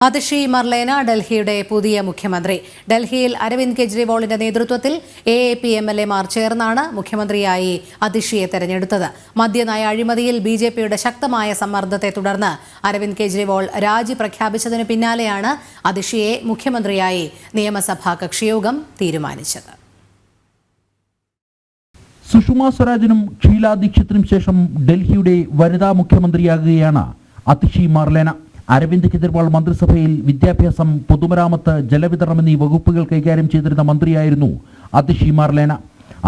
അതിഷി മർലേന ഡൽഹിയുടെ പുതിയ മുഖ്യമന്ത്രി. ഡൽഹിയിൽ അരവിന്ദ് കെജ്രിവാളിന്റെ നേതൃത്വത്തിൽ AAP MLA-മാർ ചേർന്നാണ് മുഖ്യമന്ത്രിയായി അതിഷിയെ തെരഞ്ഞെടുത്തത്. മദ്യനയ അഴിമതിയിൽ BJPയുടെ ശക്തമായ സമ്മർദ്ദത്തെ തുടർന്ന് അരവിന്ദ് കെജ്രിവാൾ രാജി പ്രഖ്യാപിച്ചതിനു പിന്നാലെയാണ് അതിഷിയെ മുഖ്യമന്ത്രിയായി നിയമസഭാ കക്ഷിയോഗം തീരുമാനിച്ചത്. സുഷമ സ്വരാജിനും ഷീലാ ദീക്ഷിത്തിനും ശേഷം ഡൽഹിയുടെ വനിതാ മുഖ്യമന്ത്രിയാകുകയാണ് അതിഷി മർലേന. അരവിന്ദ് കെജ്രിവാൾ മന്ത്രിസഭയിൽ വിദ്യാഭ്യാസം, പൊതുമരാമത്ത്, ജലവിതരണം എന്നീ വകുപ്പുകൾ കൈകാര്യം ചെയ്തിരുന്ന മന്ത്രിയായിരുന്നു അതിഷി മർലേന.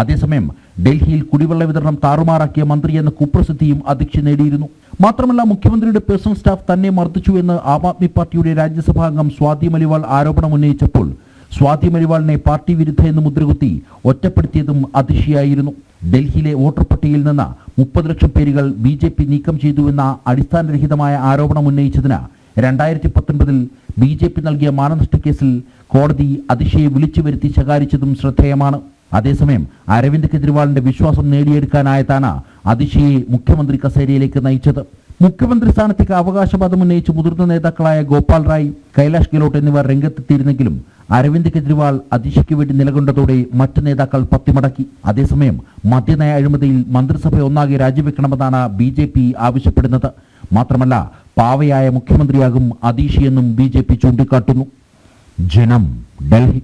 അതേസമയം ഡൽഹിയിൽ കുടിവെള്ള വിതരണം താറുമാറാക്കിയ മന്ത്രി എന്ന കുപ്രസിദ്ധിയും അതിഷി നേടിയിരുന്നു. മാത്രമല്ല, മുഖ്യമന്ത്രിയുടെ പേഴ്സണൽ സ്റ്റാഫ് തന്നെ മർദ്ദിച്ചുവെന്ന് ആം ആദ്മി പാർട്ടിയുടെ രാജ്യസഭാംഗം സ്വാതി മലിവാൾ ആരോപണം ഉന്നയിച്ചപ്പോൾ സ്വാതി മലിവാളിനെ പാർട്ടി വിരുദ്ധ എന്ന് മുദ്രകുത്തി ഒറ്റപ്പെടുത്തിയതും അതിഷിയായിരുന്നു. ഡൽഹിയിലെ വോട്ടർ പട്ടികയിൽ നിന്ന് 30 ലക്ഷം പേരുകൾ BJP നീക്കം ചെയ്തുവെന്ന അടിസ്ഥാനരഹിതമായ ആരോപണം ഉന്നയിച്ചതിന് 2019 BJP നൽകിയ മാനനഷ്ട കേസിൽ കോടതി അതിഷിയെ വിളിച്ചു വരുത്തി ശകാരിച്ചതും ശ്രദ്ധേയമാണ്. അതേസമയം അരവിന്ദ് കെജ്രിവാളിന്റെ വിശ്വാസം നേടിയെടുക്കാനായതാണ് അതിഷിയെ മുഖ്യമന്ത്രി കസേരയിലേക്ക് നയിച്ചത്. മുഖ്യമന്ത്രി സ്ഥാനത്തേക്ക് അവകാശവാദം ഉന്നയിച്ച് മുതിർന്ന നേതാക്കളായ ഗോപാൽ റായ്, കൈലാഷ് ഗെഹ്ലോട്ട് എന്നിവർ രംഗത്തെത്തിയിരുന്നെങ്കിലും അരവിന്ദ് കെജ്രിവാൾ അതിഷിക്ക് വേണ്ടി നിലകൊണ്ടതോടെ മറ്റ് നേതാക്കൾ പത്തിമടക്കി. അതേസമയം മദ്യനയ അഴിമതിയിൽ മന്ത്രിസഭ ഒന്നാകെ രാജിവെക്കണമെന്നാണ് BJP ആവശ്യപ്പെടുന്നത്. മാത്രമല്ല, പാവയായ മുഖ്യമന്ത്രിയാകും അതിഷി എന്നും BJP ചൂണ്ടിക്കാട്ടുന്നു. ജനം, ഡൽഹി.